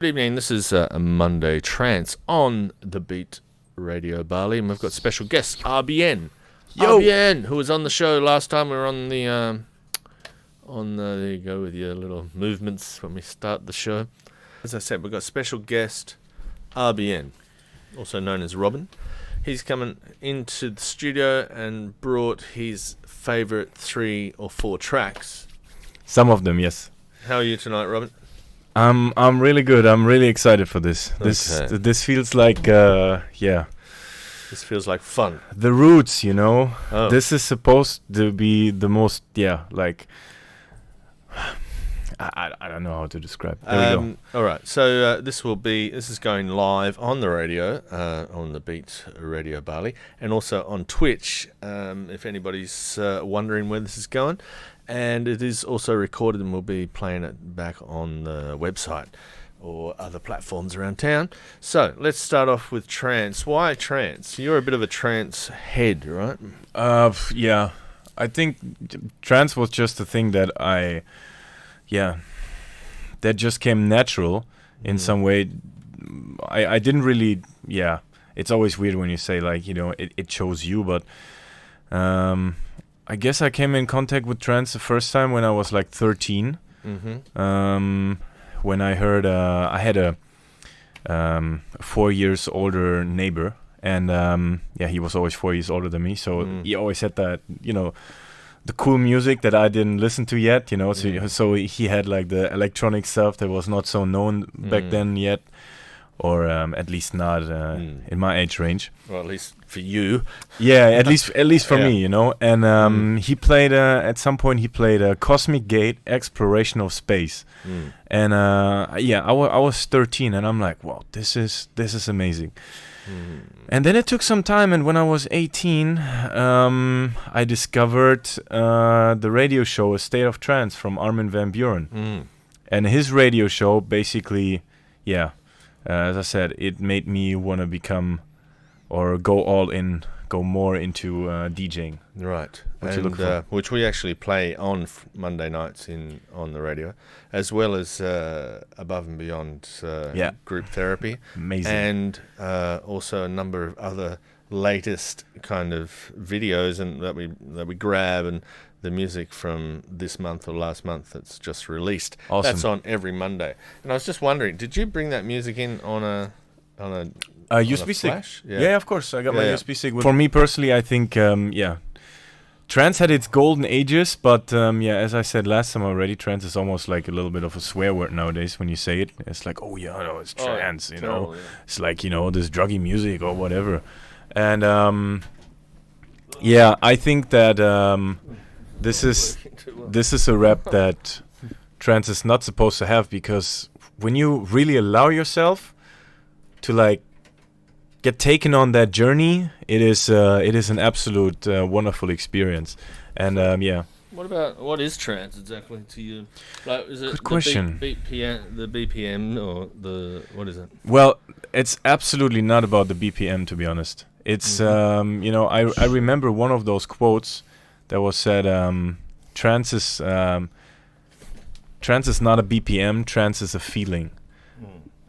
Good evening, this is a Monday Trance on the Beat Radio Bali, and we've got special guest RBN. Yo! RBN, who was on the show last time. We were on the, there you go with your little movements when we start the show. As I said, we've got special guest RBN, also known as Robin. He's coming into the studio and brought his favourite 3 or 4 tracks. Some of them, yes. How are you tonight, Robin? I'm really good. I'm really excited for this. Okay. This feels like This feels like fun. the roots, you know. Oh. This is supposed to be the most like I don't know how to describe. There we go. All right, so this is going live on the radio, on the Beat Radio Bali, and also on Twitch. If anybody's wondering where this is going, and it is also recorded, and we'll be playing it back on the website or other platforms around town. So let's start off with Trance. Why Trance? You're a bit of a trance head, right? Yeah. I think trance was just a thing that that just came natural in some way. I didn't really, it's always weird when you say, like, you know, it chose you, but I guess I came in contact with trance the first time when I was like 13. Mm-hmm. When I heard, I had a 4 years older neighbor, and he was always 4 years older than me, so he always had that, you know, the cool music that I didn't listen to yet, you know. So he had like the electronic stuff that was not so known back then yet, or at least not in my age range. Well, at least for you. Yeah, at least for Yeah. me, you know. And he played at some point he played a Cosmic Gate Exploration of Space, and I was 13, and I'm like, wow, this is amazing. And then it took some time, and when I was 18, I discovered the radio show A State of Trance from Armin van Buuren. And his radio show basically, as I said, it made me want to become or go all in, go more into DJing. Right, What you look for. Which we actually play on Monday nights on the radio, as well as Above and Beyond Group Therapy, Amazing. and also a number of other latest kind of videos and that we grab, and the music from this month or last month that's just released. Awesome. That's on every Monday. And I was just wondering, did you bring that music in on a USB stick. flash? Yeah, of course. I got my Yeah. USB stick. For me personally, I think, trance had its golden ages, but as I said last time already, trance is almost like a little bit of a swear word nowadays when you say it. It's like, oh yeah, no, it's trance, you know. totally, yeah. It's like, you know, this druggy music or whatever. And I think that this is a rap that trance is not supposed to have, because when you really allow yourself to like get taken on that journey, it is an absolute wonderful experience. And What is trance exactly to you? Like, is it Good question. The BPM, or what is it? well, it's absolutely not about the BPM, to be honest. It's I remember one of those quotes that was said, trance is not a BPM, trance is a feeling.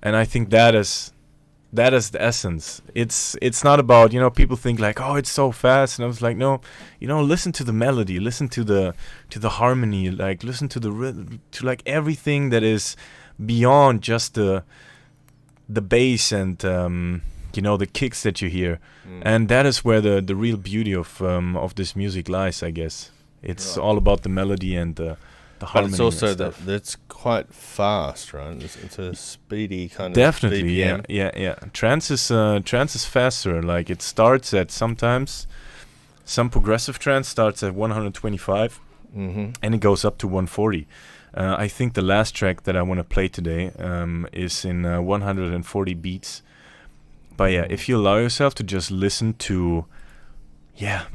And I think that is the essence. It's not about, you know, people think like, oh, it's so fast, and I was like, no, you know, listen to the melody, listen to the harmony, like listen to the rhythm, to like everything that is beyond just the bass and you know, the kicks that you hear. And that is where the real beauty of this music lies, I guess. It's all about the melody and the harmony. But it's also and stuff. that's quite fast, right? It's a speedy kind Definitely, of BPM. yeah. Trance is faster. Like, it starts at sometimes some progressive trance starts at 125, and it goes up to 140. I think the last track that I want to play today is in 140 beats. But if you allow yourself to just listen to,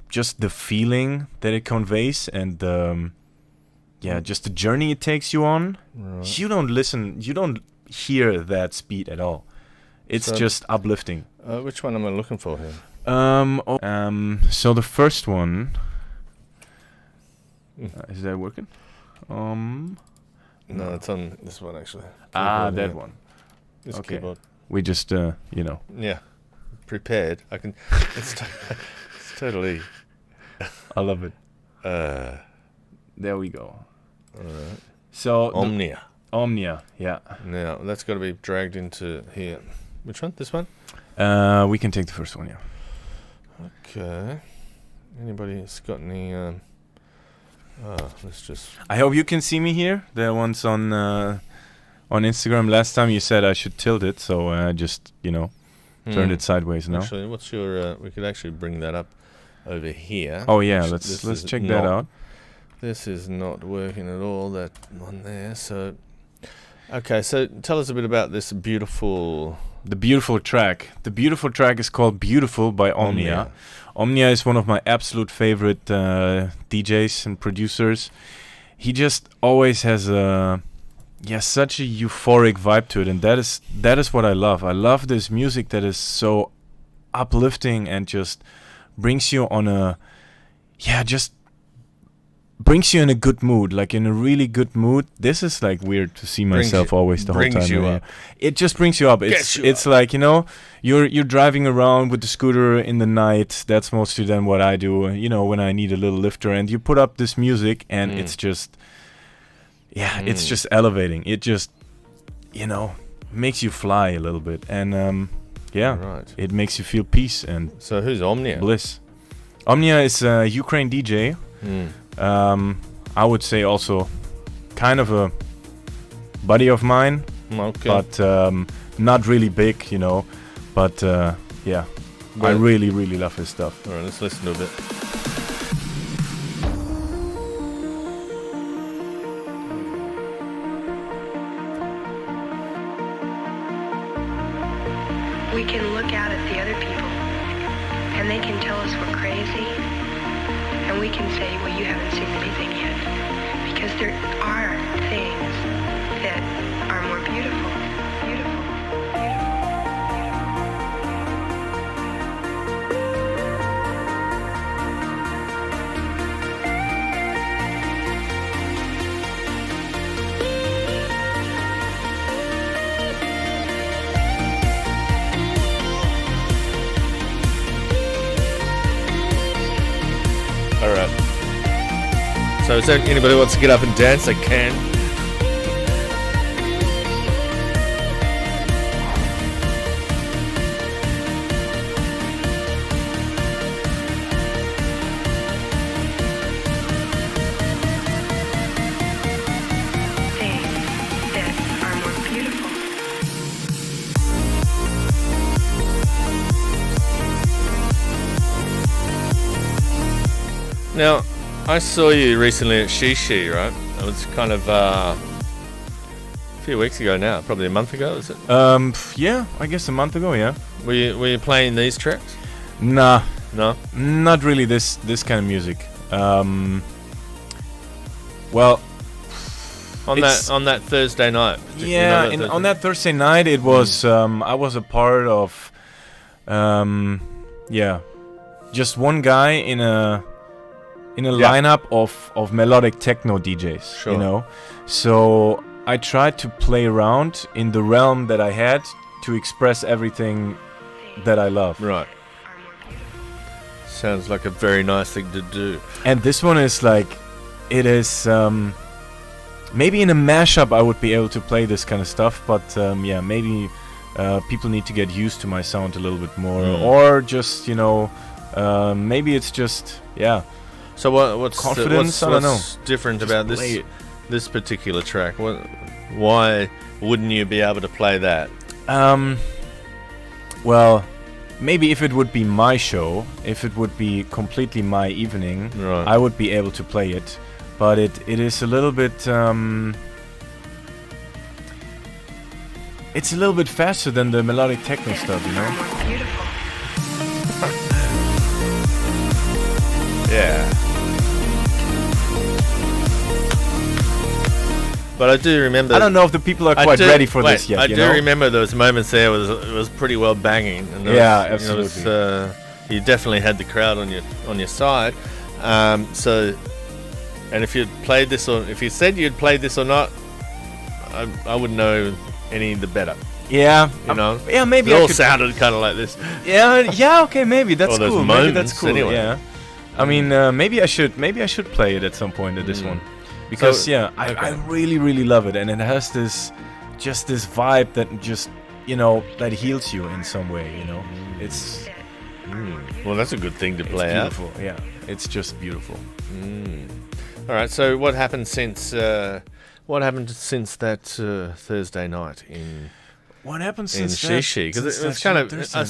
just the feeling that it conveys, and just the journey it takes you on, you don't hear that speed at all. It's just uplifting. Which one am I looking for here? So the first one, is that working? No, it's on this one actually. That one. This Okay. keyboard. We just, Yeah. Prepared. I can. It's totally. I love it. Uh, There we go. Alright. So Omnia. Omnia, yeah. Now that's got to be dragged into here. Which one? This one? We can take the first one, yeah. Okay. Anybody has got any? Let's just. I hope you can see me here. The ones on Instagram. Last time you said I should tilt it, so I just turned it sideways now. Actually, what's your? We could actually bring that up over here. Oh yeah, This let's is check not- that out. This is not working at all. That one there. So, okay. So tell us a bit about this beautiful. The beautiful track. The beautiful track is called "Beautiful" by Omnia. Omnia is one of my absolute favorite DJs and producers. He just always has such a euphoric vibe to it, and that is what I love. I love this music that is so uplifting and just brings you on just brings you in a good mood, like in a really good mood. This is like weird to see myself always the whole time. Brings you up. It just brings you up. It's like you're driving around with the scooter in the night. That's mostly then what I do. When I need a little lifter, and you put up this music, and it's just it's just elevating. It just makes you fly a little bit, and Right. it makes you feel peace and So who's Omnia? bliss. Omnia is a Ukraine DJ. I would say also kind of a buddy of mine, Okay. but not really big, But I really, really love his stuff. All right, let's listen to a bit. We can look out at the other people, and they can tell us we're crazy, and we can say, well, you haven't seen anything yet, because there are things that are more beautiful, beautiful, All right. So is there anybody who wants to get up and dance? They can. things that are more beautiful. Now, I saw you recently at Shishi, right? It was kind of a few weeks ago now, probably a month ago, is it? Yeah, I guess a month ago, yeah. Were you playing these tracks? Nah, No. not really this kind of music. Well, On that Thursday night. yeah, on that Thursday night, it was I was a part of just one guy in a lineup of melodic techno DJs, Sure. So I tried to play around in the realm that I had to express everything that I love. Right. Are more beautiful. Sounds like a very nice thing to do. And this one is like, it is maybe in a mashup I would be able to play this kind of stuff, but maybe people need to get used to my sound a little bit more, or just maybe it's just So what's confidence? I don't know. What's different Just about play it. this particular track? Why wouldn't you be able to play that? Well, maybe if it would be my show, if it would be completely my evening, Right. I would be able to play it. But it is a little bit it's a little bit faster than the melodic techno stuff, Are more beautiful. Yeah. But I do remember. I don't know if the people are quite ready for this yet. I do remember there was moments there it was pretty well banging. And there Yeah, was, absolutely. You definitely had the crowd on your side. And if you'd played this, or if you said you'd played this or not, I wouldn't know any the better. Yeah, yeah, maybe It I all could. sounded kind of like this. Yeah, okay, maybe that's Or those cool. Maybe that's moments, cool. anyway. Yeah, I mean, maybe I should play it at some point at this one, because So, I really love it, and it has this vibe that just that heals you in some way. It's Well, that's a good thing to play out. beautiful. Yeah, it's just beautiful. All right. So, what happened since that Thursday night in What happened in since Shishi? Because it was kind of I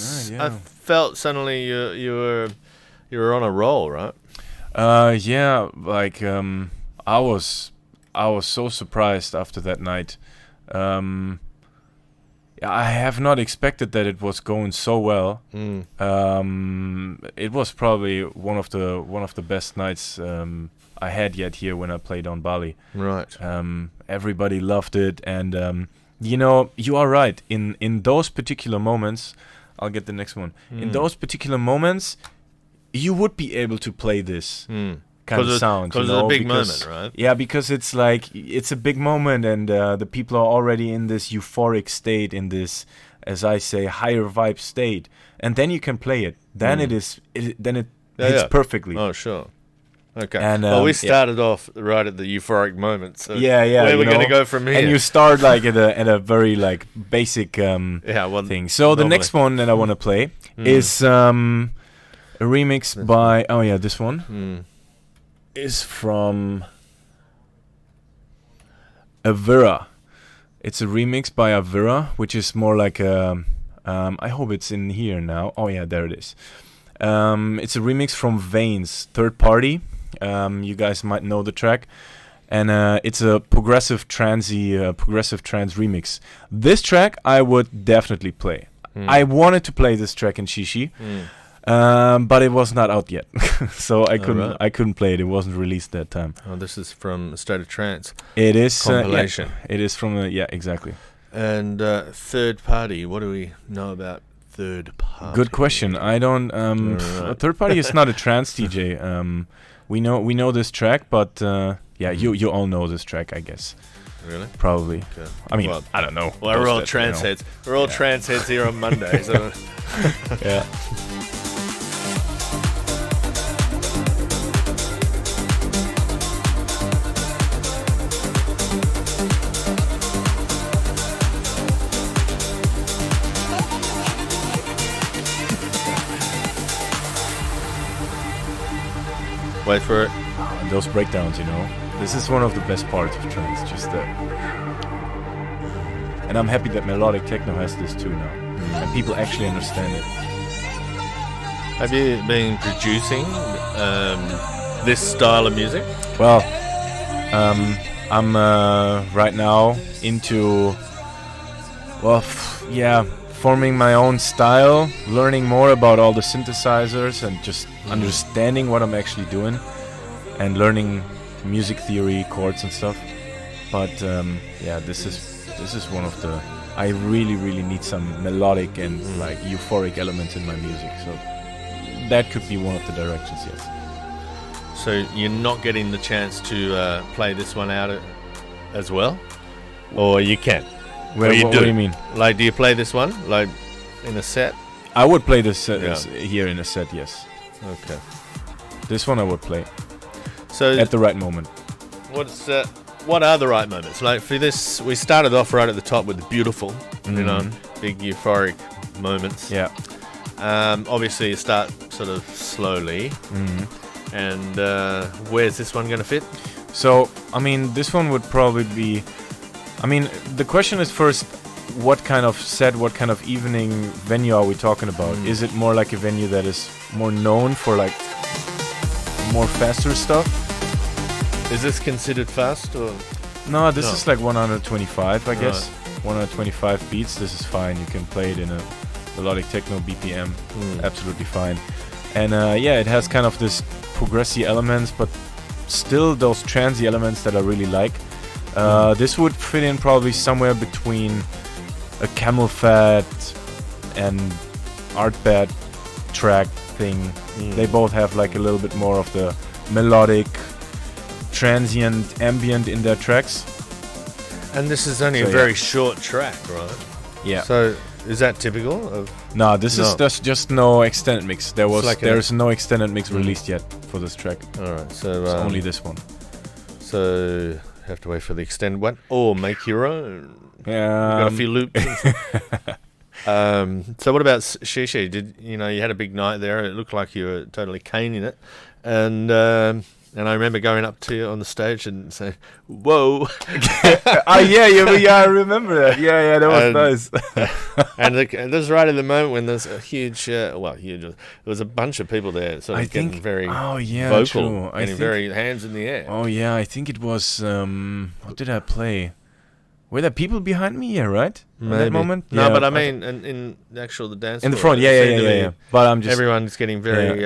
I felt suddenly you were on a roll, right? Yeah, like I was so surprised after that night. I have not expected that it was going so well. It was probably one of the best nights I had yet here when I played on Bali. Right. Everybody loved it, and you are right. In those particular moments, I'll get the next one. In those particular moments, you would be able to play this kind of sound. Because it's a big moment, right? Yeah, because it's like it's a big moment, and the people are already in this euphoric state, in this, as I say, higher vibe state, and then you can play it. Then it hits perfectly. Oh, sure. Okay. And, well, we started off right at the euphoric moment. So yeah. where are we going to go from here? And you start like at a very like basic thing. So the next one that I want to play is a remix by this one is from Avira. It's a remix by Avira, which is more like a I hope it's in here now. Oh yeah, there it is. It's a remix from Veins, third party. You guys might know the track, and it's a progressive trance remix. This track I would definitely play. I wanted to play this track in Shishi, but it was not out yet, so I couldn't play it. It wasn't released that time. Oh, this is from State of Trance. It is compilation. It is from exactly. And third party. What do we know about third party? Good question. I don't. Third party is not a trance DJ. We know this track, but you all know this track, I guess. Really? Probably. Okay. I mean, Well, I don't know. Well, we're all trance heads. We're all trance heads here on Monday. So. Yeah. Wait for it. And those breakdowns, this is one of the best parts of trance. Just that. And I'm happy that melodic techno has this too now, and people actually understand it. Have you been producing this style of music? Well, I'm right now into forming my own style, learning more about all the synthesizers, and just understanding what I'm actually doing, and learning music theory, chords and stuff. But this is one of the. I really need some melodic and like euphoric elements in my music. So that could be one of the directions, yes. So you're not getting the chance to play this one out as well, or you can? What do you mean? Like, do you play this one like in a set? I would play this here in a set, yes. Okay. This one I would play. So at the right moment. What are the right moments? Like for this, we started off right at the top with the beautiful, big euphoric moments. Yeah. Obviously, you start sort of slowly. And where's this one going to fit? So, I mean, this one would probably be. I mean, the question is first, what kind of set, what kind of evening venue are we talking about? Is it more like a venue that is more known for like more faster stuff? Is this considered fast or? No, this is like 125, I guess. 125 beats. This is fine. You can play it in a melodic techno BPM. Absolutely fine. And it has kind of this progressive elements, but still those transy elements that I really like. This would fit in probably somewhere between a Camel Fat and Artbat track thing. They both have like a little bit more of the melodic, transient, ambient in their tracks. And this is only a very short track, right? Yeah. So is that typical of? No, this is just no extended mix. There's no extended mix released yet for this track. All right, so It's only this one. So you have to wait for the extended one, or make your own. Yeah. Got a few loops. So what about Shishi? You had a big night there? It looked like you were totally caning it, and I remember going up to you on the stage and saying, "Whoa!" Oh yeah, I remember that. Yeah, that was nice. And this is right at the moment when there's a huge, huge. There was a bunch of people there, sort of getting very vocal, true. getting very hands in the air. Oh yeah, I think it was. What did I play? Were there people behind me? Yeah, right. Maybe. At that moment. No, yeah, but I mean, in the actual the dance. In the floor, front, yeah. But I'm just everyone's getting very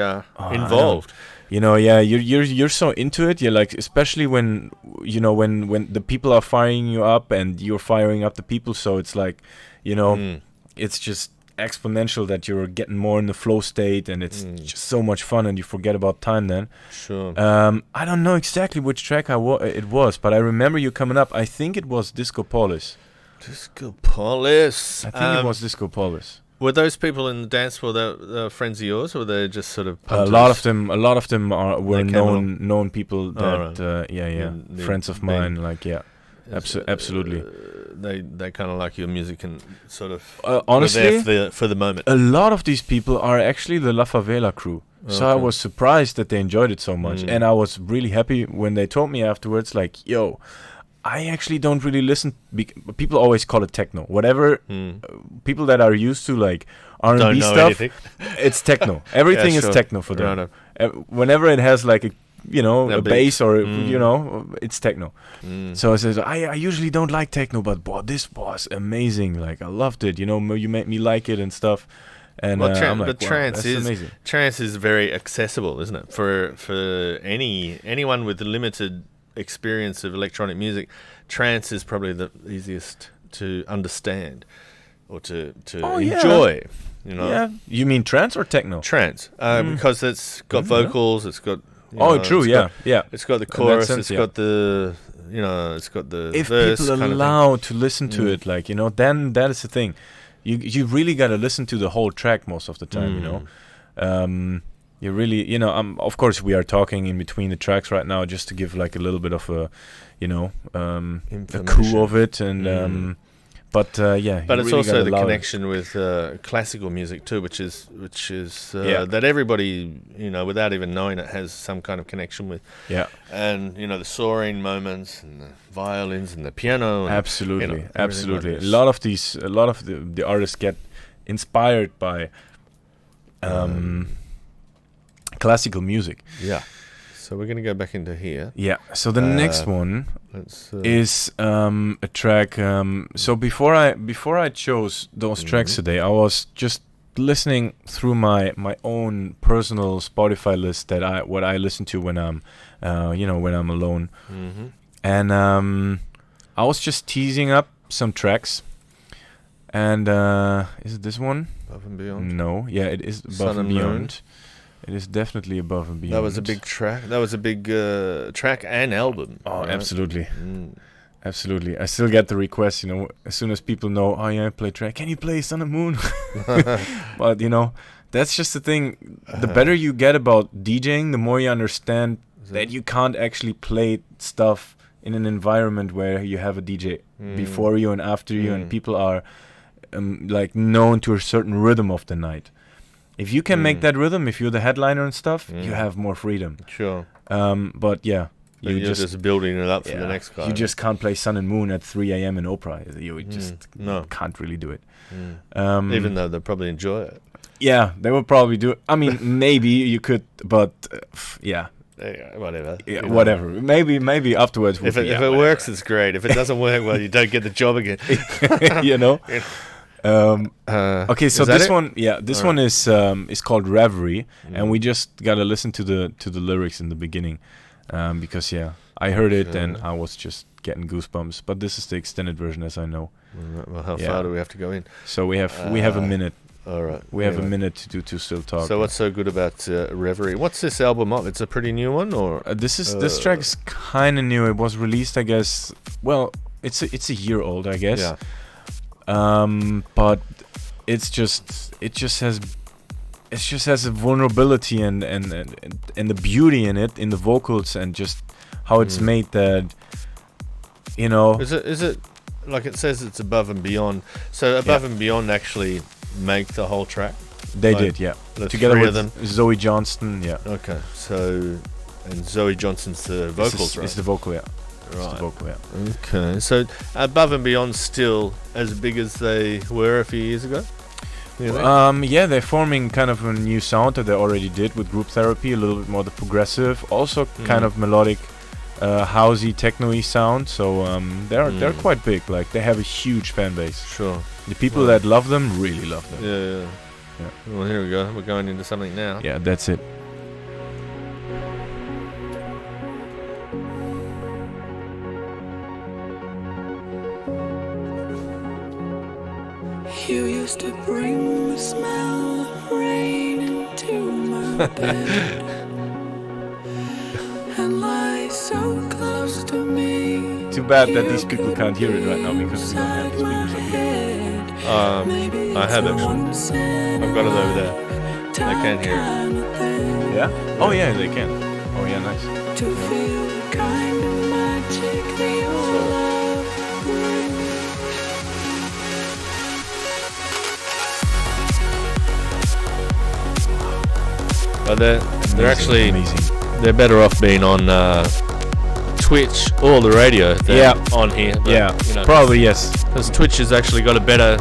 involved. You're so into it. You're like, especially when when the people are firing you up and you're firing up the people. So it's like, it's just exponential that you're getting more in the flow state, and it's just so much fun, and you forget about time then. Sure. I don't know exactly which track it was, but I remember you coming up. I think it was Disco Polis. Disco Polis. I think it was Disco Polis. Were those people in the dance floor they're friends of yours, or were they just sort of a lot of them were known people that friends of mine, like absolutely. They kind of like your music and sort of honestly were there for the moment. A lot of these people are actually the La Favela crew. So I was surprised that they enjoyed it so much, and I was really happy when they told me afterwards, like, yo, I actually don't really listen. People always call it techno. Whatever people that are used to like R&B stuff, anything. It's techno. Everything is techno for them. Whenever it has like a bass or it's techno. So I said, I usually don't like techno, but this was amazing. Like I loved it. You made me like it and stuff. And I'm like, trance is amazing. Trance is very accessible, isn't it? For anyone with limited experience of electronic music, trance is probably the easiest to understand or to enjoy. Yeah. You mean trance or techno? Trance, because it's got vocals, it's got. True. It's got the chorus. Sense, got the. It's got the. If verse people are allowed to listen to it, like then that is the thing. You really got to listen to the whole track most of the time. You really, of course we are talking in between the tracks right now just to give like a little bit of a, a coup of it, and but it's really also the connection it. with classical music too, which is that everybody without even knowing it has some kind of connection with. Yeah, and the soaring moments and the violins and the piano. And, absolutely. Like a lot of the artists get inspired by. Classical music. Yeah. So we're going to go back into here. Yeah. So the next one is a track. So before I chose those tracks today, I was just listening through my own personal Spotify list what I listen to when I'm when I'm alone. And I was just teasing up some tracks. And is it this one? Above and Beyond. No. Yeah, it is Above and Beyond. It is definitely Above and Beyond. That was a big track. That was a big track and album. Oh, right? Absolutely. Absolutely. I still get the request, as soon as people know, oh yeah, I play track. Can you play Sun and Moon? But, that's just the thing. The better you get about DJing, the more you understand that you can't actually play stuff in an environment where you have a DJ before you and after you, and people are like known to a certain rhythm of the night. If you can make that rhythm, if you're the headliner and stuff, you have more freedom. Sure. But yeah, you're just building it up for the next guy. You just can't play Sun and Moon at 3 a.m. in Oprah. You just can't really do it. Even though they'll probably enjoy it. Yeah, they will probably do it. I mean, maybe you could, but yeah. Whatever. Yeah, whatever. Maybe afterwards. If it works, it's great. If it doesn't work, well, you don't get the job again. Okay, so this one is called Reverie, and we just gotta listen to the lyrics in the beginning, because I heard it and I was just getting goosebumps. But this is the extended version, as I know. Well, how far do we have to go in? So we have a minute. All right, we have a minute to still talk. So what's so good about Reverie? What's this album of? It's a pretty new one, or this track is kind of new. It was released, I guess. Well, it's a year old, I guess. Yeah. But it just has a vulnerability and the beauty in it, in the vocals, and just how it's made that, you know. Is it like it says it's Above and Beyond? So Above and Beyond actually make the whole track? They Like, did, yeah. the Together three with of them? Zoe Johnston, yeah. Okay, so and Zoe Johnson's the vocals, right? It's the vocal, yeah. It's Right. the vocal, yeah. Okay, so Above and Beyond's still as big as they were a few years ago? You think? Yeah, they're forming kind of a new sound that they already did with Group Therapy, a little bit more the progressive, also kind of melodic, housey, techno-y sound. So they're quite big. Like, they have a huge fan base. Sure. The people that love them really love them. Yeah. Well, here we go. We're going into something now. Yeah, that's it. You used to bring the smell of rain into my bed and lie so close to me. Too bad that these people can't hear it right now because we don't have the speakers up here. I have actually. I've got it over there. They can hear it. Yeah? Oh yeah, they can. Oh yeah, nice. To feel the kind of magic that your love brings. But they're actually amazing. They're better off being on Twitch or the radio than on here. But, Yeah, you know, probably yes. because Twitch has actually got a better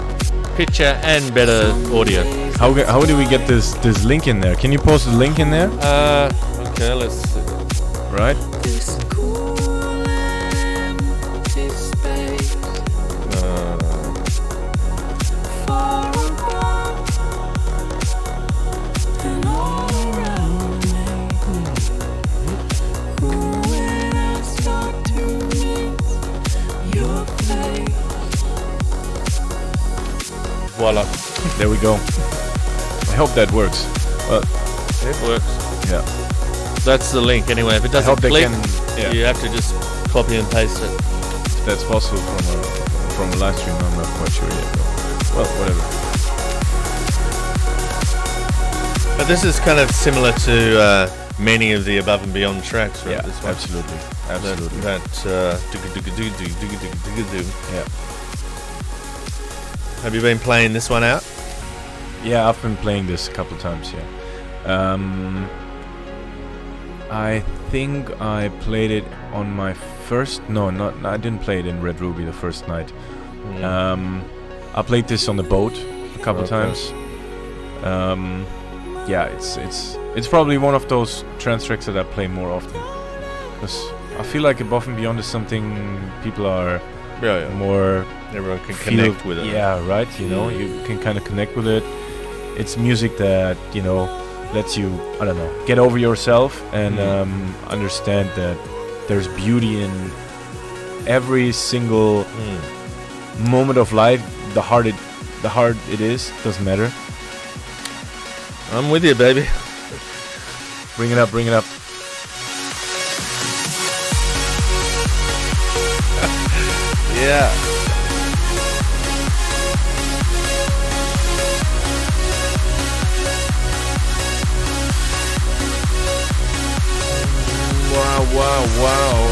picture and better audio. How do we get this link in there? Can you post the link in there? Okay, let's see. Right? This cool empty space far above and all around me. When I start to miss your face. Voila. There we go. I hope that works. Well, It works. yeah. That's the link anyway. If it I doesn't hope they click, can. you have to just copy and paste it. If that's possible from a live stream, I'm not quite sure yet. But, well, whatever. But this is kind of similar to many of the Above and Beyond tracks, right? Yeah, This one. absolutely. Absolutely. Yeah. Have you been playing this one out? Yeah, I've been playing this a couple of times, yeah. I think I played it on my first... No, I didn't play it in Red Ruby the first night. I played this on the boat a couple of times. Yeah, it's probably one of those trance tracks that I play more often. Because I feel like Above and Beyond is something people are more... Everyone can connect with it. Yeah, right. You know, you can kind of connect with it. It's music that, you know, lets you, I don't know, get over yourself and understand that there's beauty in every single moment of life. The hard it is, doesn't matter. I'm with you, baby. Bring it up, bring it up. Yeah. Wow.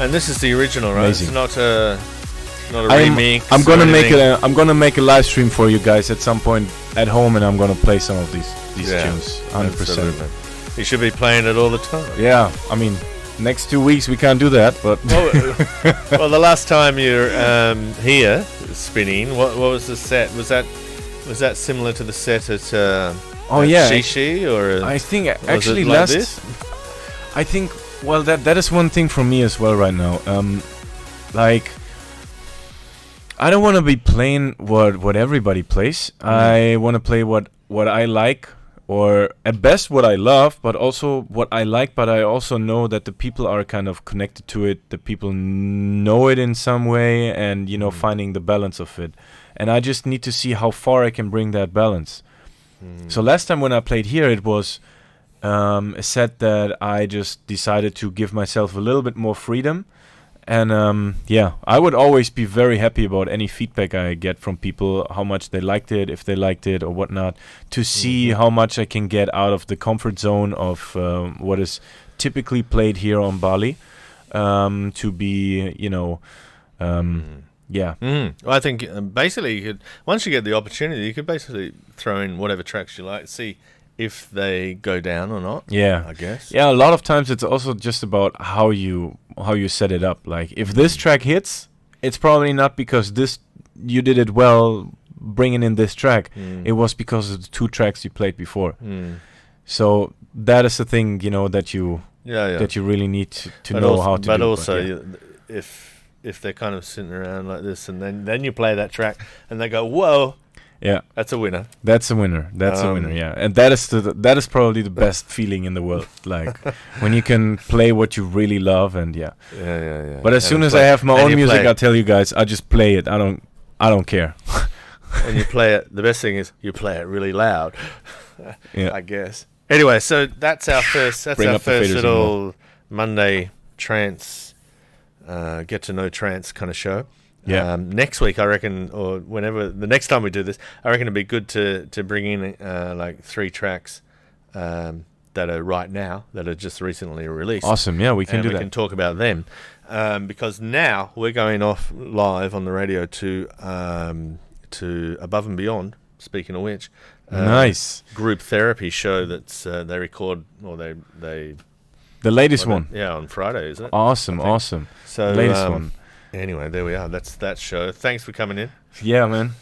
And this is the original, right? Amazing. It's not a remix. I'm gonna or make anything. I'm gonna make a live stream for you guys at some point at home, and I'm gonna play some of these tunes. 100%. Absolutely. You should be playing it all the time. Yeah, I mean, next 2 weeks we can't do that, but Well, the last time you're here spinning, what was the set? Was that similar to the set at Shishi, or I think was actually it like last. this? I think that is one thing for me as well right now. Like, I don't want to be playing what everybody plays. I want to play what I like, or at best what I love, but also what I like. But I also know that the people are kind of connected to it. The people know it in some way, and finding the balance of it. And I just need to see how far I can bring that balance. So last time when I played here, it was said that I just decided to give myself a little bit more freedom. And yeah, I would always be very happy about any feedback I get from people, how much they liked it, if they liked it or whatnot, to see how much I can get out of the comfort zone of what is typically played here on Bali, to be, yeah. Well, I think basically you could, once you get the opportunity, you could basically throw in whatever tracks you like, see if they go down or not. Yeah, I guess. Yeah, a lot of times it's also just about how you set it up. Like if this track hits, it's probably not because you did it well bringing in this track. It was because of the 2 tracks you played before. So that is the thing, that you really need to know also, how to do. But also, if they're kind of sitting around like this, and then you play that track, and they go, "Whoa." Yeah, that's a winner. That's a winner. That's a winner. Yeah, and that is probably the best feeling in the world. Like when you can play what you really love, and yeah. But as soon as I have my own music, I'll tell you guys, I just play it. I don't care. And you play it. The best thing is you play it really loud. Yeah, I guess. Anyway, so that's our first. That's our first little Monday trance, get to know trance kind of show. Yeah. Next week, I reckon, or whenever the next time we do this, I reckon it'd be good to bring in like 3 tracks that are right now, that are just recently released. Awesome. Yeah, we can do that. We can talk about them because now we're going off live on the radio to Above and Beyond. Speaking of which, nice group therapy show that's they record or they the latest one. Yeah, on Friday, isn't it? Awesome. So latest one. Anyway, there we are. That's that show. Thanks for coming in. Yeah, man.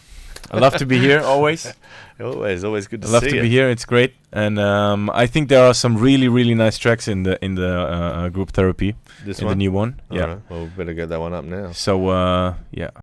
I love to be here always. Always good to see you. I love to be here. It's great, and I think there are some really, really nice tracks in the group therapy. This in one? the new one. All right. Well, we better get that one up now. So yeah.